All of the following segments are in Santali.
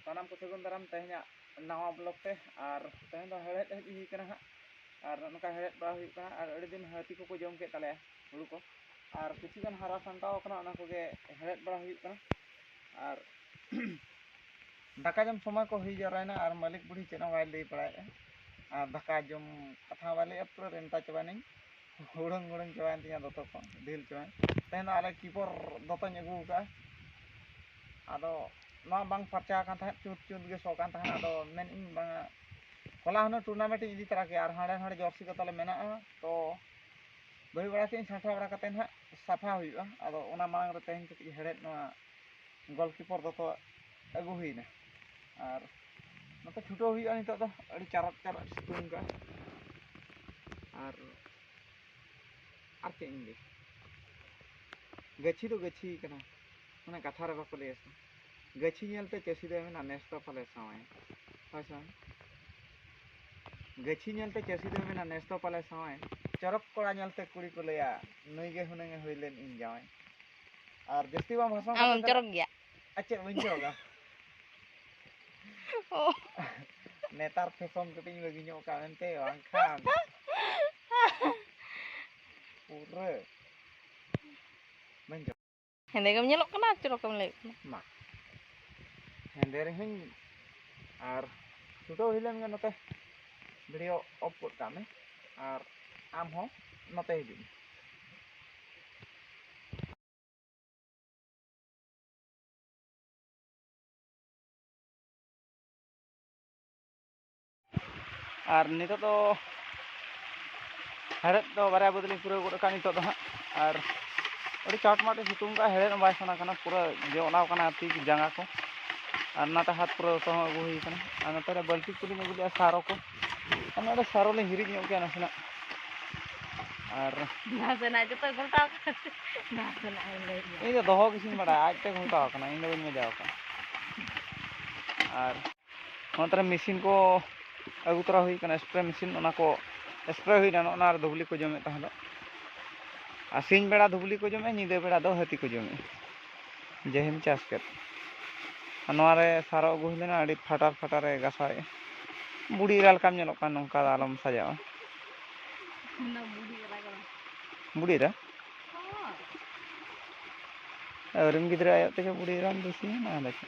सानाम को सगुन दाराम तेहना नवा ब्लॉग ते और तेहन दो हेड़ेद हेज हुई कना हा और नका हेड़ेद बड़ा हुई कना और अड़ी दिन हाथी को जम के तले हुड़ू को और किसी गन हारा सांताव कना ओना कोगे हेड़ेद बड़ा हुई कना और दाका जम समय को हुई जरायना और मालिक बुढ़ी चेना वाय लई पड़ाए और दाका जम कथा वाले पूरा रेंटा चबानी हुड़ंग हुड़ंग चबान तिया दोतो को ढील चबान तेहन आले कीपर दोतो अगू का आदो ना बांग फरचा कान था चुत चुत गे सो कान था आदो मेन इन बांग कोला हनो टूर्नामेंट इदी तरह के और हाड़े हाड़े जर्सी को तले मेना तो बही बड़ा के छाठा बड़ा कते ना साफा हुआ आदो ओना मांग रे तेहन के हेड़ेद ना गोलकीपर दोतो अगू हुईना और नते छुटो हुई नितो दो अड़ी चारक चारक सितुंग का और चे इंगे गच्छी तो गच्छी कना माने कथा रे बाको लेस गच्छी नेलते चेसी दे मेना नेस तो पाले सावे होय गच्छी नेलते चेसी दे मेना नेस तो पाले सावे चरक कोड़ा नेलते कुड़ी को लेया नई गे हुनेंगे होइलेन इन जावे और जस्ती बा भाषण आम चरक गया अच्छा बन जाओगा नेतार फैशन कटिंग लगी ᱧᱚᱜ ᱠᱟ ᱢᱮᱱᱛᱮ ᱵᱟᱝᱠᱷᱟᱱ ᱯᱩᱨᱟᱹ ᱵᱟᱹᱧ ᱡᱚᱢ ᱦᱮᱸᱫᱮ ᱜᱮᱢ ᱧᱮᱞᱚᱜ ᱠᱟᱱᱟ ᱪᱚᱨᱚᱠᱮᱢ ᱞᱟᱹᱭᱚᱜ ᱠᱟᱱᱟ ᱢᱟ ᱦᱮᱸᱫᱮ ᱨᱮᱦᱚᱸᱧ ᱟᱨ ᱪᱷᱩᱴᱟᱹᱣ ᱦᱩᱭ ᱞᱮᱱ ᱜᱮ ᱱᱚᱛᱮ ᱵᱷᱤᱰᱤᱭᱳ ᱚᱯᱷ ᱜᱚᱫ ᱠᱟᱜ ᱢᱮ ᱟᱨ ᱟᱢ ᱦᱚᱸ ᱱᱚᱛᱮ ᱦᱤᱡᱩᱜ ᱢᱮ और नितो तो हेड़ेद दो बारे बदली पूरा गोड़ का नितो दो हां और अड़ी चाटमाटे सितुंग का हेड़ेद बाय सना कना पूरा जोनाव कना ती जांगा को और नाते हाथ पूरा तो अगू हुई कना और नते रे बल्टी कुली अगू लिया सारो को और सारो ले हिरिज ᱧᱚᱜ गया नसना और नासना जतो घलटाव नासना ले इन दो दोहो किसिन बड़ा आज ते घलटाव कना इन बन मजाव का और नतरे मशीन को अगू तरा हुई कना स्प्रे मशीन ओना को स्प्रे हुई ना ओना धुबली को जमे तहलो आ सिंह बेड़ा धुबली को जमे निदे बेड़ा दो हाथी को जमे जेहिम चास के नोरे सारो अगू लेना अड़ी फाटार फाटारे गासाए बुढ़ी लालकाम नेलो का नोंका आलम सजावा ना बुढ़ी वाला बुढ़ी रा और इन गिदरा आयो ते बुढ़ी राम दोसी ना देख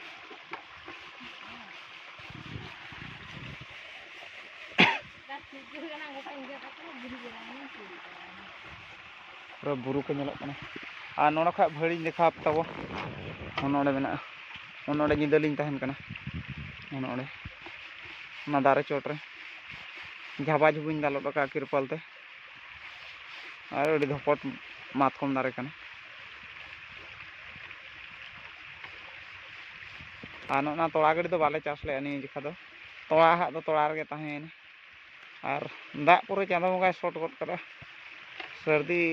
पूरा बुरु को नेलो कना और नोड़ा खा भड़ी देखा तबो नोड़े मेना नोड़े निदलिंग तहन कना नोड़े ना दारे चोट रे झाबा झुबिन दालो का किरपलते और अड़ी धपट मातकम दारे कना और नोना तोड़ा गड़ी तो बाले चास ले अनि जिखा दो तोड़ा हा दो तोड़ा रे ताहेन और दाग पूरे चांदो बंगाय शॉट गड करा सर्दी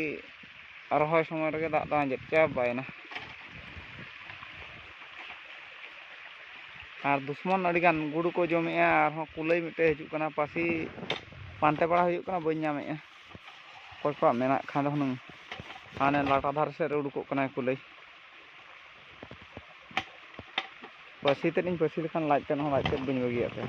रहोय समय रे दाग दो आंजेद चाबायना और दुश्मन अड़ीगान गुड़ू को जमेआ और कुलई मिटे हजू कना पासी पानते बड़ा हुई कना बन नामेआ कोई को मेना खान हुनंग हाने लाटा धार से उड़को कना कुलई पासी तेन पासी लेखान लाजते न लाजते बन बगिया पे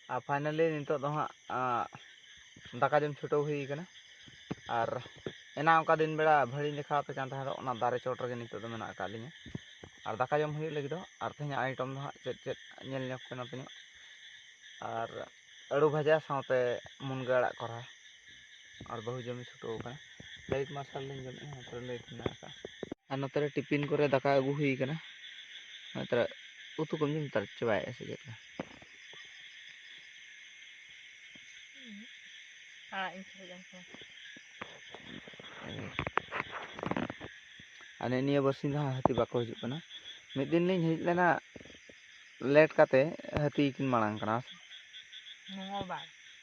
आ फाइनली नितो दो हां दाका जम छुटो हुई कना और एना ओका दिन बेड़ा भड़ी देखा पे कान था ओना दारे चोट रे नितो दो मेना का लिया और दाका जम हुई लगी दो और तेज आइटम दो चेत चेत नेल ᱧᱚᱜ पे नते और अड़ू भाजा साथे मुनगा अड़ा करा और बहु जमी छुटो कना लाइट मार्शल लिन जमे हां लाइट ना का और नते टिफिन करे दाका अगू हुई कना नते उतु कम जम तर चबाय से जेका अने निया बरसिन दा हाथी बाको हिजु कना मिद दिन लिन हेज लेना लेट काते हाथी किन मांग कना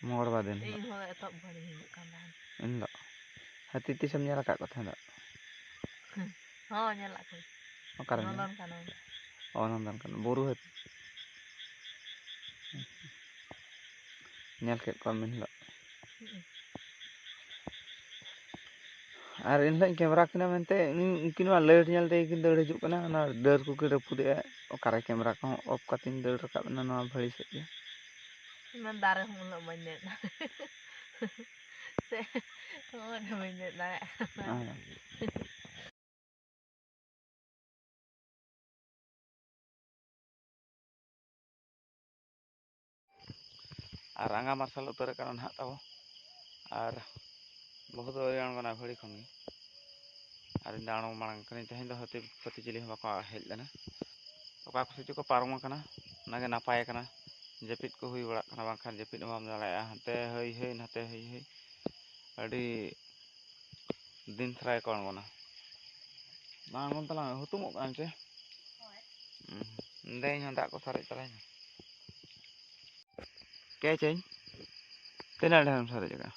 मंगलबार दिन इन हो एतो भड़ी हिजु कना इन लो हाथी तिसम नेला का कथा दा हां नेला को ओकर नंदन कानन ओ नंदन कानन बोरु हाथी नेल के को मिन लो ᱟᱨ ᱮᱱᱦᱤᱞᱳᱜ ᱠᱮᱢᱮᱨᱟ ᱠᱤᱱᱟ ᱢᱮᱱᱛᱮ ᱩᱱᱠᱤᱱ ᱢᱟ ᱞᱟᱹᱭ ᱧᱮᱞ ᱛᱮᱜᱮ ᱠᱤᱱ ᱫᱟᱹᱲ ᱦᱤᱡᱩᱜ ᱠᱟᱱᱟ ᱚᱱᱟ ᱰᱟᱹᱨ ᱠᱚᱠᱤᱱ ᱨᱟᱹᱯᱩᱫᱮᱜᱼᱟ ᱚᱠᱟᱨᱮ ᱠᱮᱢᱮᱨᱟ ᱠᱚᱦᱚᱸ ᱚᱯᱷ ᱠᱟᱛᱮᱧ ᱫᱟᱹᱲ ᱨᱟᱠᱟᱵ ᱮᱱᱟ ᱱᱚᱣᱟ ᱵᱷᱟᱹᱲᱤ ᱥᱮᱫ ᱜᱮ ᱚᱱᱟ ᱫᱟᱨᱮ ᱦᱚᱸ ᱩᱱᱟᱹᱜ ᱵᱟᱹᱧ ᱫᱮᱡ ᱥᱮ ᱩᱱᱟᱹᱜ ᱵᱟᱹᱧ ᱫᱮᱡ ᱫᱟᱲᱮᱭᱟᱜ ᱠᱟᱱᱟ ᱟᱨ ᱨᱟᱸᱜᱟ ᱢᱟᱨᱥᱟᱞ ᱩᱛᱟᱹᱨ ᱠᱟᱱᱟ ᱱᱟᱦᱟᱜ ᱛᱟᱵᱚ ᱟᱨ ᱵᱟᱹᱦᱩ ᱫᱚ ᱟᱹᱣᱨᱤ ᱟᱬᱜᱚᱱᱟ ᱵᱷᱟᱹᱲᱤ ᱠᱷᱚᱱ ᱜᱮ ᱟᱨ ᱤᱧ ᱫᱚ ᱟᱬᱜᱚ ᱢᱟᱲᱟᱝ ᱠᱟᱹᱱᱟᱹᱧ ᱛᱮᱦᱮᱧ ᱫᱚ ᱦᱟᱹᱛᱤ ᱯᱟᱹᱛᱤ ᱪᱤᱞᱤ ᱦᱚᱸ ᱵᱟᱠᱚ ᱦᱮᱡ ᱞᱮᱱᱟ ᱚᱠᱟ ᱠᱚᱥᱮᱫ ᱪᱚᱠᱚ ᱯᱟᱨᱚᱢ ᱟᱠᱟᱱᱟ ᱚᱱᱟᱜᱮ ᱱᱟᱯᱟᱭ ᱟᱠᱟᱱᱟ ᱡᱟᱹᱯᱤᱫ ᱠᱚ ᱦᱩᱭ ᱵᱟᱲᱟᱜ ᱠᱟᱱᱟ ᱵᱟᱝᱠᱷᱟᱱ ᱡᱟᱹᱯᱤᱫ ᱦᱚᱸ ᱵᱟᱢ ᱫᱟᱲᱮᱭᱟᱜᱼᱟ ᱦᱟᱱᱛᱮ ᱦᱟᱹᱭ ᱦᱟᱹᱭ ᱱᱟᱛᱮ ᱦᱟᱹᱭ ᱦᱟᱹᱭ ᱟᱹᱰᱤ ᱫᱤᱱ ᱛᱷᱟᱨᱟ ᱜᱮᱠᱚ ᱟᱬᱜᱚᱱᱟ ᱵᱟᱝ ᱟᱬᱜᱚᱱ ᱛᱟᱞᱟᱝ ᱦᱩᱛᱩᱢᱚᱜ ᱠᱟᱱ ᱪᱮ ᱫᱮ ᱤᱧ ᱦᱚᱸ ᱫᱟᱜ ᱠᱚ ᱥᱟᱨᱮᱡ ᱛᱟᱨᱟᱧ ᱢᱮ ᱠᱮᱪᱟᱹᱧ ᱛᱤᱱᱟᱹᱜ ᱰᱷᱮᱨᱮᱢ ᱥᱟᱨᱮᱡ ᱟᱠᱟᱜᱼᱟ